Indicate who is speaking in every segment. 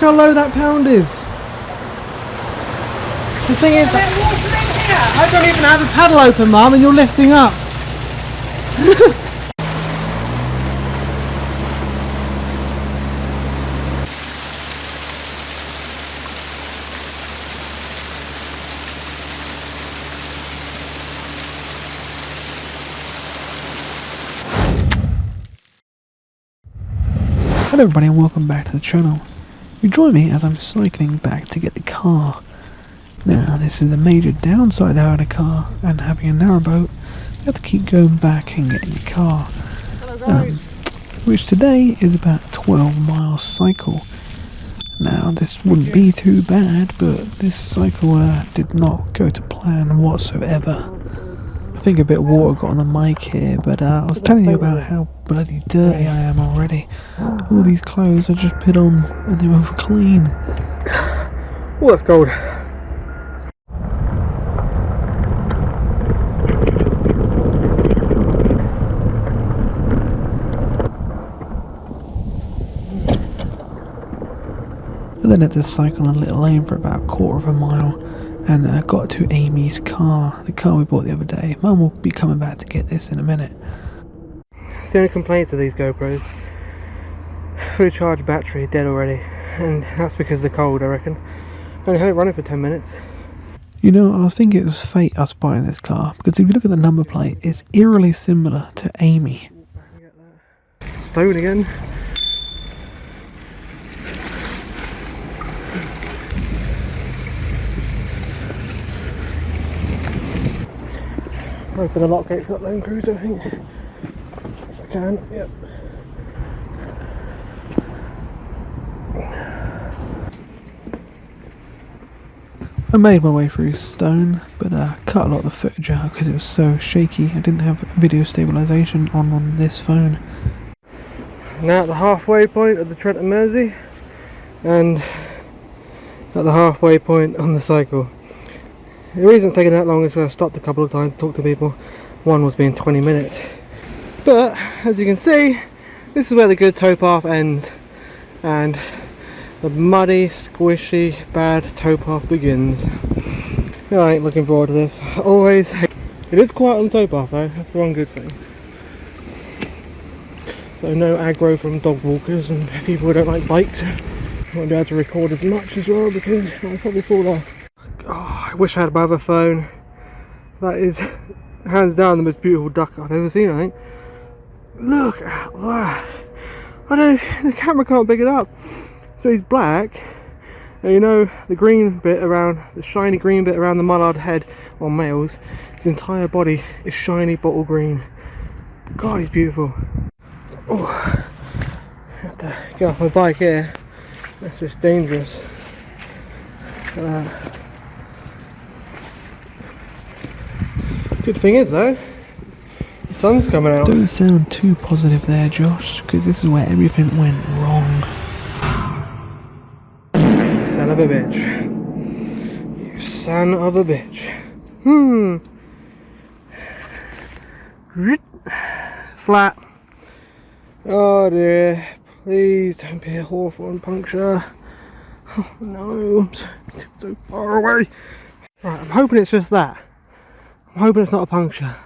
Speaker 1: how low that pound is. The thing is, I don't even have the paddle open, Mum, and you're lifting up. Hello everybody and welcome back to the channel. You join me as I'm cycling back to get the car. Now this is the major downside of having a car and having a narrowboat. You have to keep going back and getting your car. Which today is about a 12-mile cycle. Now this wouldn't be too bad, but this cycle did not go to plan whatsoever. I think a bit of water got on the mic here, but I was telling you about how bloody dirty I am already. All these clothes I just put on and they were clean.
Speaker 2: Oh, that's cold.
Speaker 1: But then I had to cycle on a little lane for about a quarter of a mile and I got to Amy's car, the car we bought the other day. Mum will be coming back to get this in a minute.
Speaker 2: It's the only complaint of these GoPros. Fully charged battery, dead already. And that's because of the cold, I reckon. Only had it running for 10 minutes.
Speaker 1: You know, I think it was fate us buying this car, because if you look at the number plate, it's eerily similar to Amy.
Speaker 2: Stone again. Open the lock gate for that Lone Cruiser, I think. If I can, yep.
Speaker 1: I made my way through Stone, but cut a lot of the footage out because it was so shaky. I didn't have video stabilisation on this phone.
Speaker 2: Now at the halfway point of the Trent and Mersey, and at the halfway point on the cycle. The reason it's taken that long is I stopped a couple of times to talk to people. One was being 20 minutes. But as you can see, this is where the good towpath ends and the muddy, squishy, bad towpath begins. I ain't looking forward to this. Always. It is quiet on the towpath though, that's the one good thing. So no aggro from dog walkers and people who don't like bikes. I won't be able to record as much as well because I'll probably fall off. Oh, I wish I had my other phone. That is hands down the most beautiful duck I've ever seen, I think. Look at that. I don't, the camera can't pick it up. So he's black, and you know the green bit around, the shiny green bit around the mallard head on males, his entire body is shiny bottle green. God, he's beautiful. Oh, I have to get off my bike here. That's just dangerous. Look at that. Good thing is though, the sun's coming out.
Speaker 1: Don't sound too positive there, Josh, because this is where everything went wrong.
Speaker 2: Son of a bitch. You son of a bitch. Flat. Oh dear. Please don't be a Hawthorne puncture. Oh no, I'm so far away. Right, I'm hoping it's just that. I'm hoping it's not a puncture.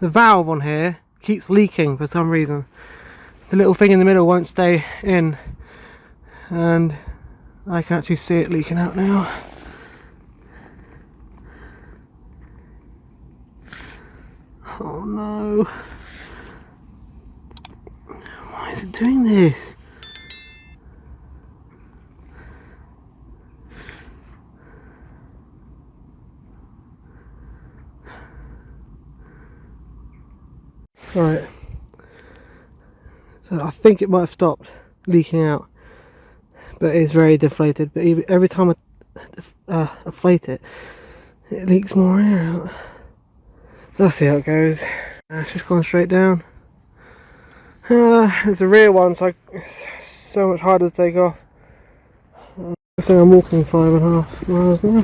Speaker 2: The valve on here keeps leaking for some reason. The little thing in the middle won't stay in. And I can actually see it leaking out now. Oh no. Why is it doing this? Right. So I think it might have stopped leaking out. But it is very deflated, but every time I inflate it, it leaks more air out. Let's see how it goes. It's just gone straight down. It's a rear one, so it's so much harder to take off. I think I'm walking 5.5 miles now.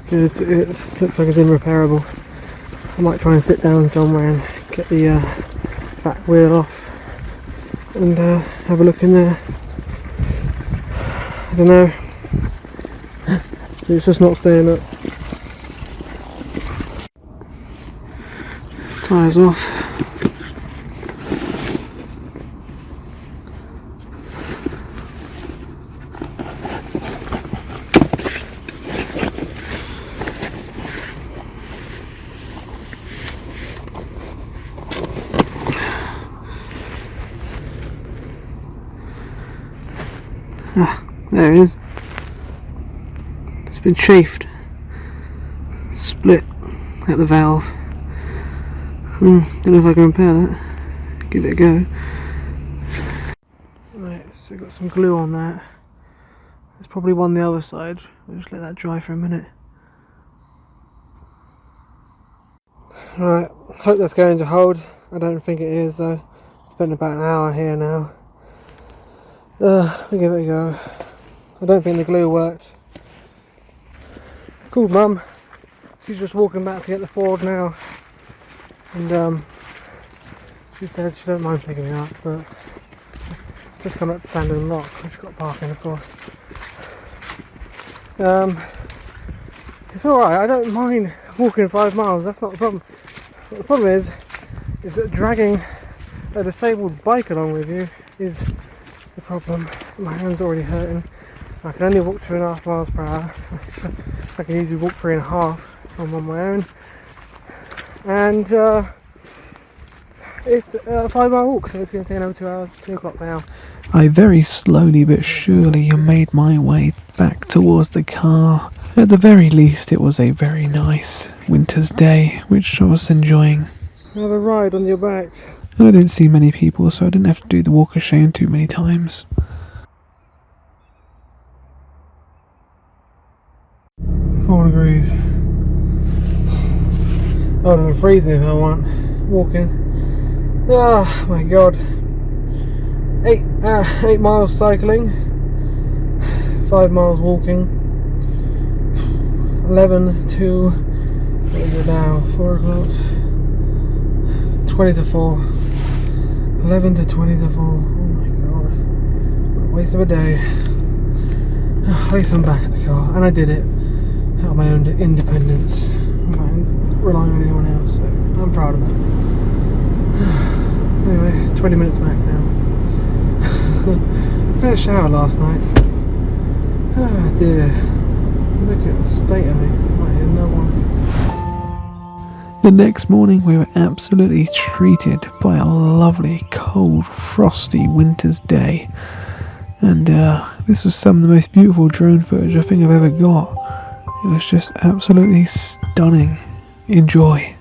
Speaker 2: Because it looks like it's irreparable. I might try and sit down somewhere and get the back wheel off. and have a look in there. I don't know, it's just not staying up. Tyres off. Ah, there it is. It's been chafed, split at the valve. Don't know if I can repair that. Give it a go. Right, so we've got some glue on that. There's probably one on the other side. We'll just let that dry for a minute. Right, hope that's going to hold. I don't think it is though. Spent about an hour here now. We'll give it a go. I don't think the glue worked. Cool, Mum. She's just walking back to get the Ford now. And she said she don't mind picking me up, but just coming up to Sandon Lock, which got parking of course. It's alright, I don't mind walking 5 miles, that's not the problem. But the problem is that dragging a disabled bike along with you is the problem. My hand's already hurting. I can only walk 2.5 miles per hour. I can usually walk 3.5 if I'm on my own. And it's a 5-mile walk, so it's going to take another 2 hours, 2 o'clock now.
Speaker 1: I very slowly but surely made my way back towards the car. At the very least, it was a very nice winter's day, which I was enjoying.
Speaker 2: Have a ride on your back.
Speaker 1: And I didn't see many people, so I didn't have to do the walk of shame too many times.
Speaker 2: 4 degrees. I would have been freezing if I weren't walking. Oh my god. 8 miles cycling, 5 miles walking, 11 to, what is it now, 4 o'clock, 20 to 4, 11 to 20 to 4, oh my god, what a waste of a day. At least I'm back at the car, and I did it, out of my own independence, relying on anyone else, so I'm proud of that. Anyway, 20 minutes back now. I had a shower last night. Ah dear. Look at the state of me. Might need another one.
Speaker 1: The next morning we were absolutely treated by a lovely, cold, frosty winter's day. And this was some of the most beautiful drone footage I think I've ever got. It was just absolutely stunning. Enjoy.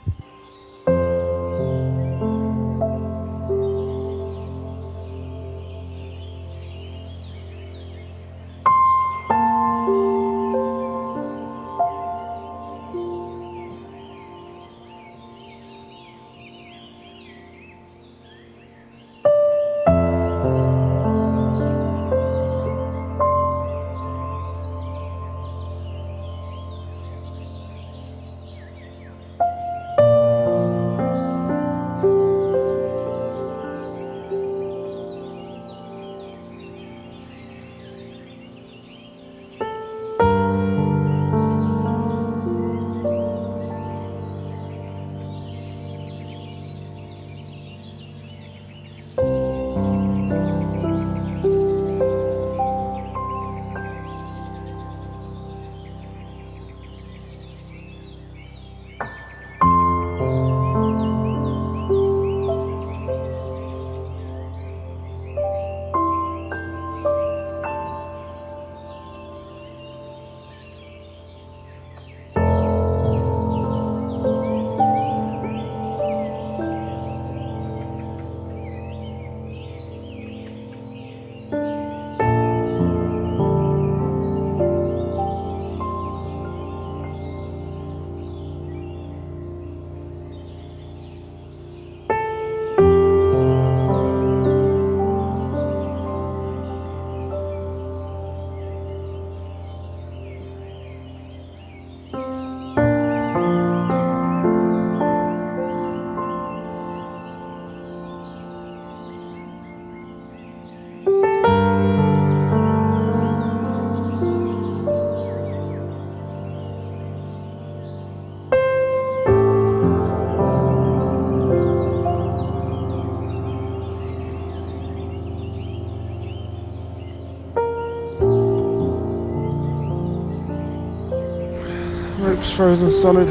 Speaker 2: rope's frozen solid.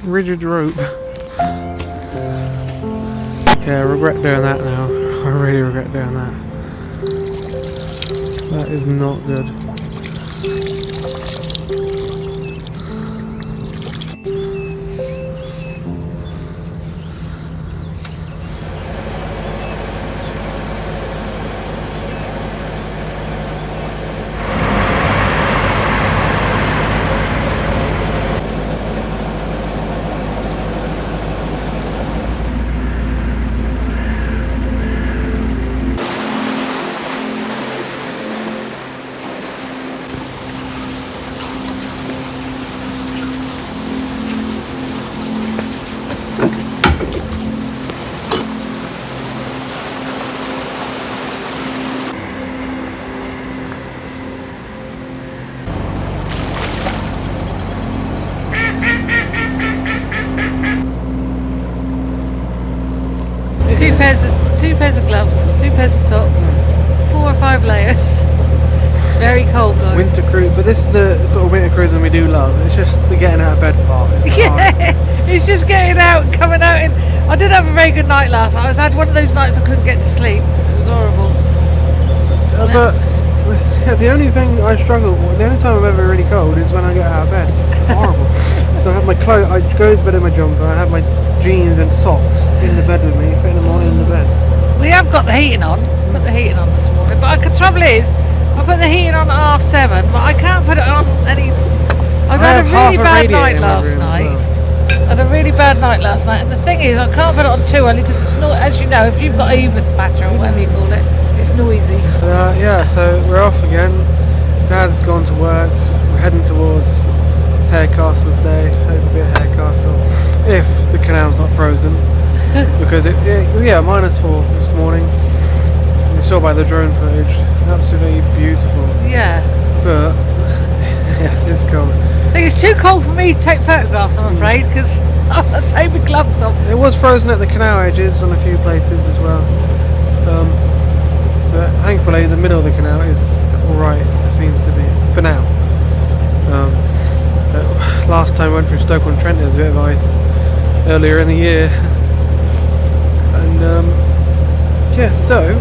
Speaker 2: Rigid rope. Yeah, I regret doing that now. I really regret doing that. That is not good.
Speaker 3: Two pairs of gloves, 2 pairs of socks, 4 or 5 layers. Very cold, guys.
Speaker 2: Winter cruise, but this is the sort of winter cruising we do love. It's just the getting out of bed part. It's hard.
Speaker 3: It's just getting out and coming out. I didn't have a very good night last night. I had one of those nights I couldn't get to sleep. It was horrible.
Speaker 2: But yeah, the only thing I struggle with, the only time I'm ever really cold is when I get out of bed. It's horrible. So I have my clothes, I go to bed in my jumper, I have my jeans and socks in the bed with me, in the morning in the bed.
Speaker 3: We have got the heating on. Put the heating on this morning. But the trouble is, I put the heating on at 7:30, but I can't put it on any. I've had a really bad night last night. I had a really bad night last night, and the thing is, I can't put it on too early because it's not, as you know, if you've got a Pasture or whatever you call it, it's noisy.
Speaker 2: Yeah, so we're off again. Dad's gone to work. We're heading towards Harecastle today. Hopefully at Harecastle, if the canal's not frozen, because -4 this morning. You saw by the drone footage, absolutely beautiful.
Speaker 3: Yeah.
Speaker 2: But yeah, it's cold.
Speaker 3: I think it's too cold for me to take photographs, I'm afraid, because I'll take my gloves off.
Speaker 2: It was frozen at the canal edges on a few places as well. But thankfully the middle of the canal is alright, it seems to be, for now. Last time I went through Stoke on Trent, there was a bit of ice earlier in the year. And yeah, so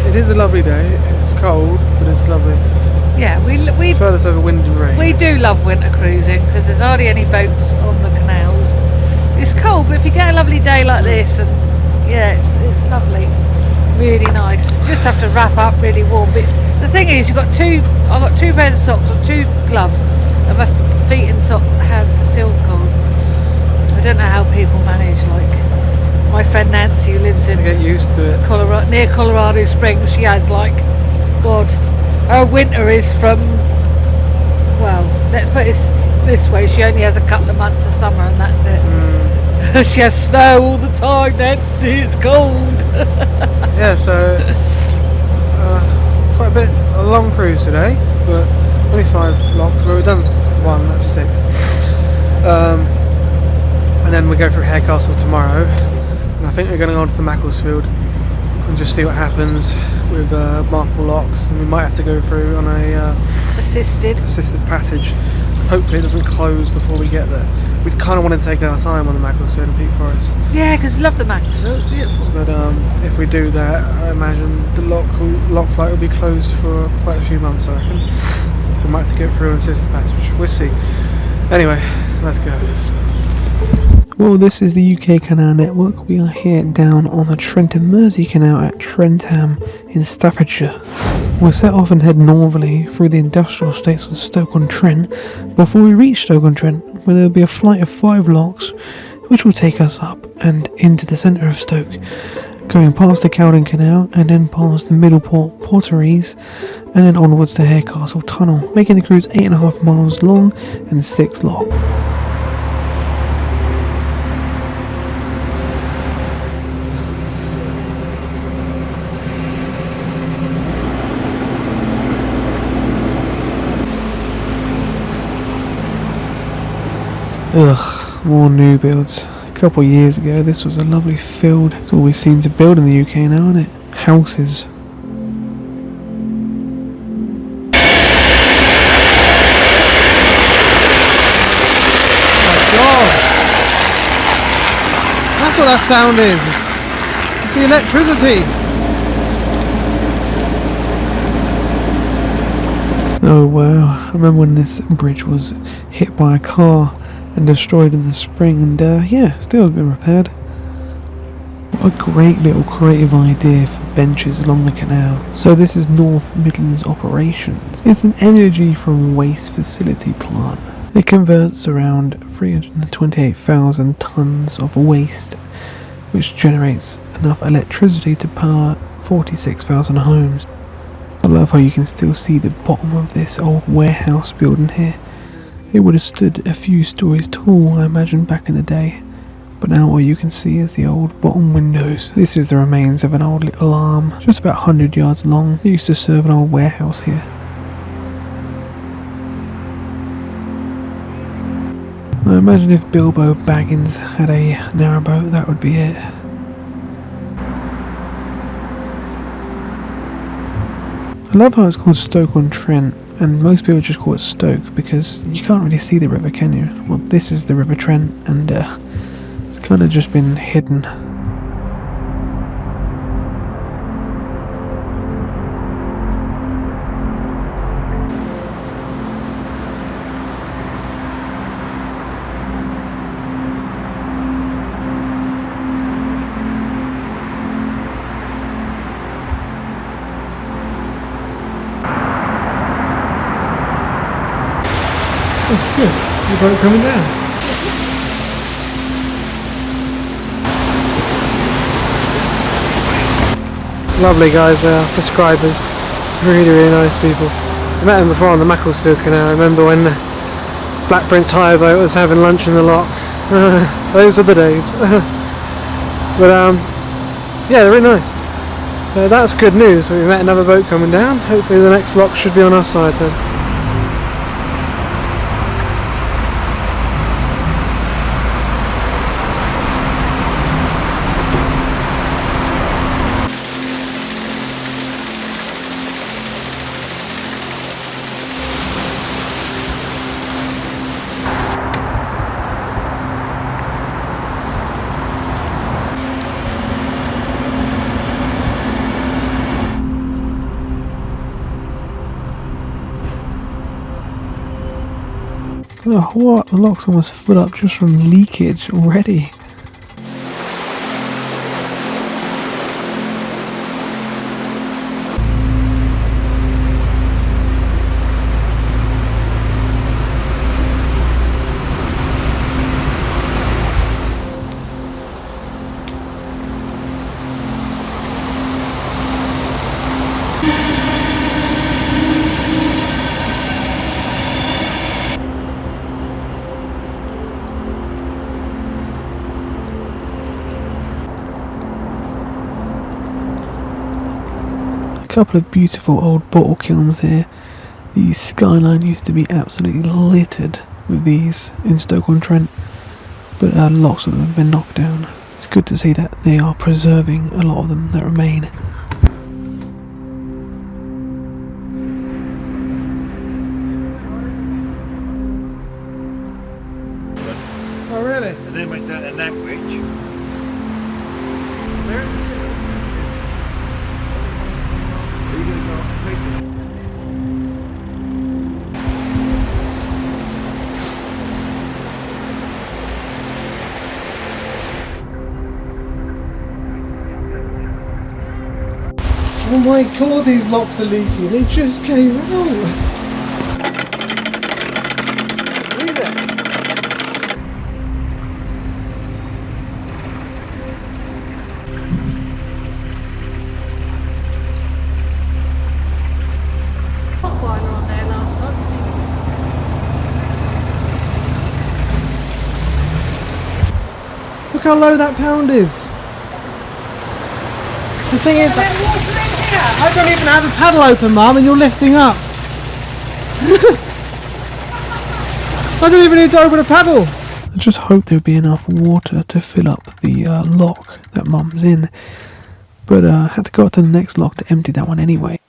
Speaker 2: it is a lovely day. It's cold, but it's lovely.
Speaker 3: Yeah, we
Speaker 2: Furthest over wind and rain.
Speaker 3: We do love winter cruising because there's hardly any boats on the canals. It's cold, but if you get a lovely day like this, and yeah, it's lovely, really nice. Just have to wrap up really warm. But the thing is, I've got 2 pairs of socks or 2 gloves, and my feet and hands are still cold. I don't know how people manage. Like my friend Nancy, who lives in
Speaker 2: Get used to it.
Speaker 3: near Colorado Springs, she has God, her winter is from, well, let's put it this way, she only has a couple of months of summer and that's it. She has snow all the time, Nancy, it's cold.
Speaker 2: Yeah, so quite a long cruise today, but only 5 locks. Well, we've done 1, that's 6. And then we go through Harecastle tomorrow, and I think we're going to go on to the Macclesfield and just see what happens with markable locks, and we might have to go through on a
Speaker 3: assisted
Speaker 2: passage. Hopefully it doesn't close before we get there. We kind of want to take our time on the Macclesfield and Peak Forest.
Speaker 3: Yeah, because we love the Macclesfield, it's beautiful.
Speaker 2: But if we do that, I imagine the lock flight will be closed for quite a few months, I reckon. So we might have to go through on Sisters Passage. We'll see. Anyway, let's go.
Speaker 1: Well, this is the UK Canal Network. We are here down on the Trent and Mersey Canal at Trentham in Staffordshire. We'll set off and head northerly through the industrial estates of Stoke-on-Trent before we reach Stoke-on-Trent, where there will be a flight of 5 locks which will take us up and into the centre of Stoke, going past the Cowden Canal and then past the Middleport Porteries and then onwards to Harecastle Tunnel, making the cruise 8.5 miles long and 6 long. Ugh, more new builds. couple of years ago, this was a lovely field. It's all we seem to build in the UK now, isn't it? Houses.
Speaker 2: That's what that sound is. It's the electricity.
Speaker 1: Oh wow, I remember when this bridge was hit by a car and destroyed in the spring, and yeah, still has been repaired. What a great little creative idea for benches along the canal. So this is North Midlands Operations. It's an energy from waste facility plant. It converts around 328,000 tonnes of waste, which generates enough electricity to power 46,000 homes. I love how you can still see the bottom of this old warehouse building here. It would have stood a few stories tall, I imagine, back in the day. But now all you can see is the old bottom windows. This is the remains of an old little arm, just about 100 yards long, that used to serve an old warehouse here. I imagine if Bilbo Baggins had a narrowboat, that would be it. I love how it's called Stoke-on-Trent, and most people just call it Stoke because you can't really see the river, can you? Well, this is the River Trent, and it's kind of just been hidden.
Speaker 2: Oh, good. The boat coming down. Lovely guys, subscribers. Really, really nice people. I met them before on the Harecastle Canal. I remember when the Black Prince hire boat was having lunch in the lock. Those are the days. But yeah, they're really nice. So that's good news. We met another boat coming down. Hopefully the next lock should be on our side then.
Speaker 1: Oh, what? The lock's almost full up just from leakage already. Couple of beautiful old bottle kilns here. The skyline used to be absolutely littered with these in Stoke-on-Trent, but lots of them have been knocked down. It's good to see that they are preserving a lot of them that remain.
Speaker 2: Oh really?
Speaker 4: And then went down to Narrowboat.
Speaker 2: Where is this? Oh my god, these locks are leaking. They just came out. Read it. Look how low that pound is. The thing is, I don't even have a paddle open, Mum, and you're lifting up. I don't even need to open a paddle.
Speaker 1: I just hoped there'd be enough water to fill up the lock that Mum's in, but I had to go up to the next lock to empty that one anyway.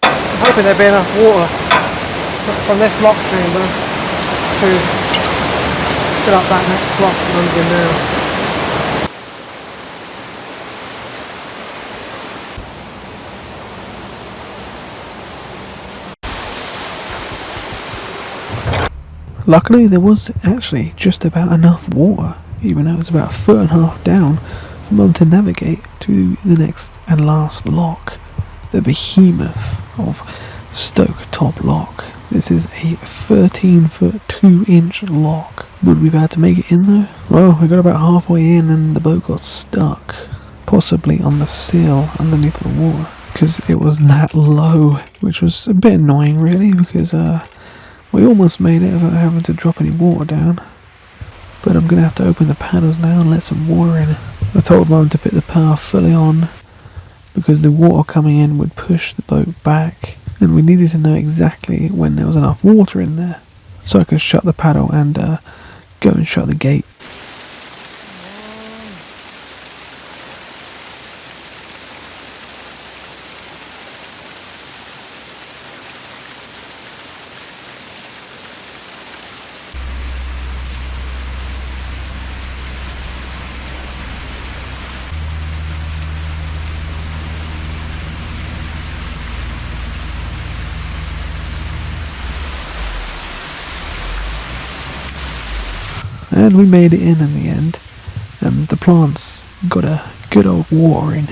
Speaker 2: I'm hoping there'd be enough water from this lock chamber to fill up that next lock that Mum's in now.
Speaker 1: Luckily there was actually just about enough water, even though it was about 1.5 foot down, for Mum to navigate to the next and last lock, the behemoth of Stoke top lock. This is a 13-foot 2-inch lock. Would we be able to make it in though? Well, we got about halfway in and the boat got stuck, possibly on the sill underneath the water, because it was that low, which was a bit annoying really, because we almost made it without having to drop any water down. But I'm going to have to open the paddles now and let some water in. I told Mum to put the power fully on because the water coming in would push the boat back, and we needed to know exactly when there was enough water in there so I could shut the paddle and go and shut the gate. And we made it in the end, and the plants got a good old watering.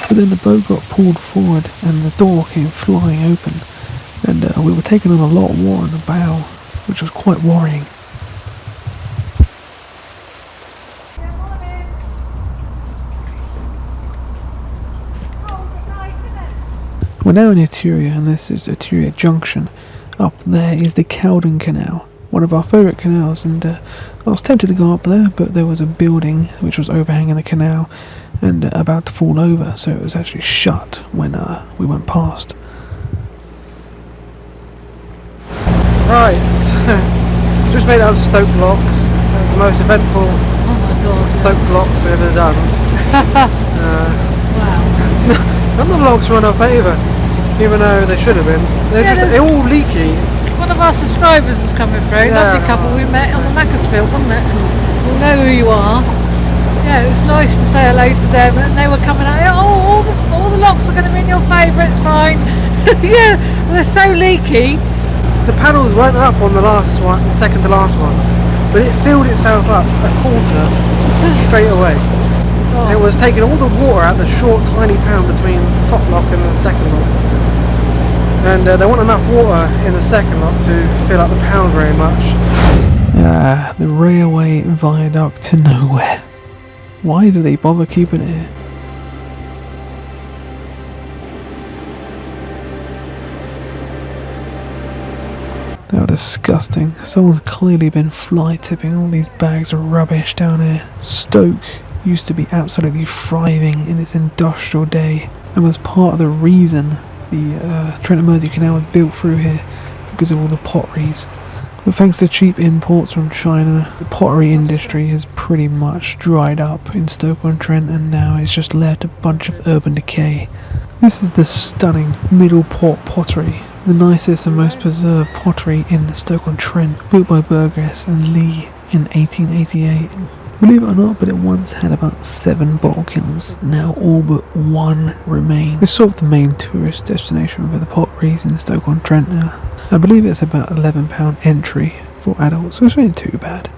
Speaker 1: But then the boat got pulled forward and the door came flying open, and we were taking on a lot of water in the bow, which was quite worrying. We're now in Etruria, and this is Etruria Junction. Up there is the Canal, one of our favourite canals, and I was tempted to go up there, but there was a building which was overhanging the canal and about to fall over, so it was actually shut when we went past.
Speaker 2: Right, so just made it out of Stoke locks. That was the most eventful Stoke locks we've ever done.
Speaker 3: Wow.
Speaker 2: None of the locks were in our favour, even though they should have been. They're all leaky.
Speaker 3: One of our subscribers is coming through.
Speaker 2: Yeah.
Speaker 3: Lovely couple we met on the Harecastle, wasn't it? We'll know who you are. Yeah, it was nice to say hello to them, and they were coming out. Oh, all the locks are going to be in your favourites, fine. Yeah, they're so leaky.
Speaker 2: The paddles weren't up on the last one, the second to last one, but it filled itself up a quarter straight away.
Speaker 3: Oh.
Speaker 2: It was taking all the water out the short, tiny pound between the top lock and the second lock. And there wasn't enough water in the second lock to fill up the pound very much.
Speaker 1: The railway viaduct to nowhere. Why do they bother keeping it here? They are disgusting. Someone's clearly been fly tipping all these bags of rubbish down here. Stoke used to be absolutely thriving in its industrial day, and was part of the reason the Trent and Mersey Canal was built through here, because of all the potteries. But thanks to cheap imports from China, the pottery industry has pretty much dried up in Stoke-on-Trent, and now it's just left a bunch of urban decay. This is the stunning Middle Port pottery, the nicest and most preserved pottery in Stoke-on-Trent, built by Burgess and Lee in 1888. Believe it or not, but it once had about 7 bottle kilns. Now all but 1 remain. It's sort of the main tourist destination for the potteries in Stoke-on-Trent now. I believe it's about £11 entry for adults, so it ain't too bad.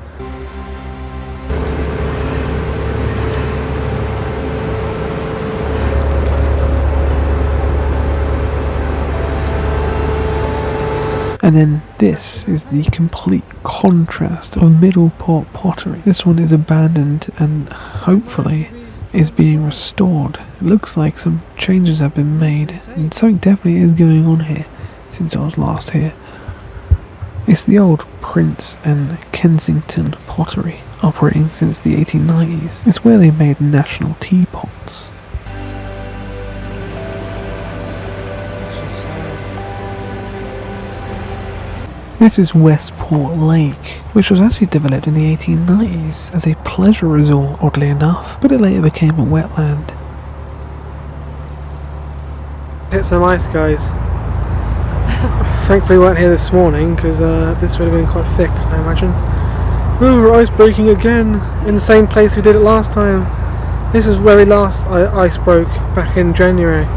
Speaker 1: And then this is the complete contrast of Middleport pottery. This one is abandoned and hopefully is being restored. It looks like some changes have been made, and something definitely is going on here since I was last here. It's the old Prince and Kensington pottery, operating since the 1890s. It's where they made national teapots. This is Westport Lake, which was actually developed in the 1890s as a pleasure resort, oddly enough, but it later became a wetland.
Speaker 2: Hit some ice, guys. Thankfully we weren't here this morning, because this would have been quite thick, I imagine. Oh, we're ice breaking again, in the same place we did it last time. This is where we last ice broke, back in January.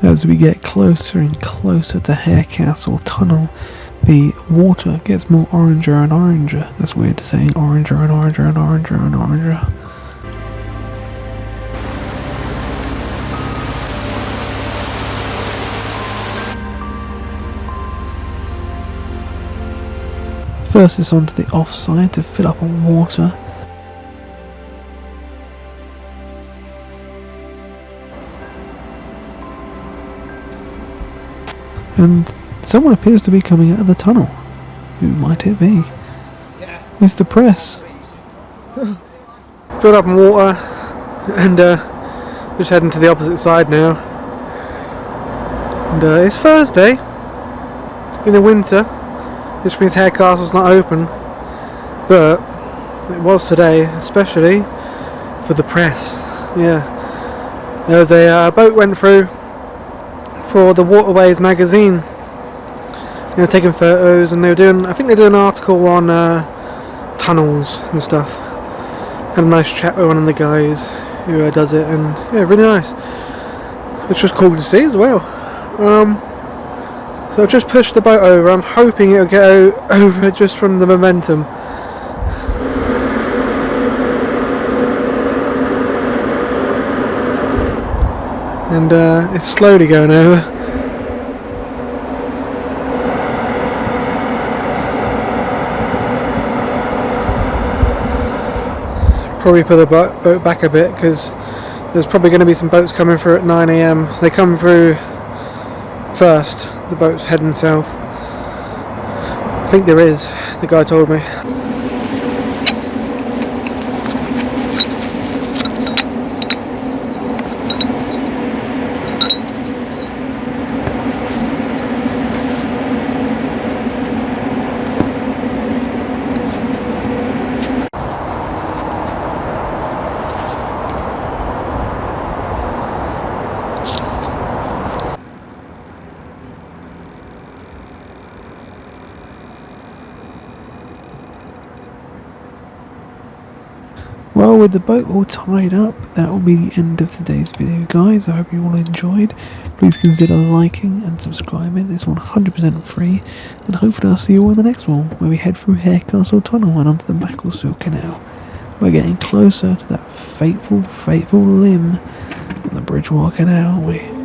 Speaker 1: As we get closer and closer to Harecastle Tunnel, the water gets more oranger and oranger. That's weird to say, oranger and oranger and oranger and oranger. First it's onto the offside to fill up on water. And someone appears to be coming out of the tunnel. Who might it be? It's the press.
Speaker 2: Filled up in water, and just heading to the opposite side now. And it's Thursday in the winter, which means Harecastle's not open, but it was today, especially for the press. Yeah, there was a boat went through for the Waterways magazine. They were taking photos, and they were doing, I think they did an article on tunnels and stuff. Had a nice chat with one of the guys who does it, and yeah, really nice, which was cool to see as well. So I've just pushed the boat over. I'm hoping it'll get over just from the momentum. And it's slowly going over. Probably put the boat back a bit, because there's probably going to be some boats coming through at 9 AM. They come through first, the boat's heading south. I think there is, the guy told me.
Speaker 1: Well, with the boat all tied up, that will be the end of today's video, guys. I hope you all enjoyed. Please consider liking and subscribing. It's 100% free, and hopefully I'll see you all in the next one, where we head through Harecastle Tunnel and onto the Pasture Canal. We're getting closer to that fateful limb on the Bridgewater Canal, aren't we?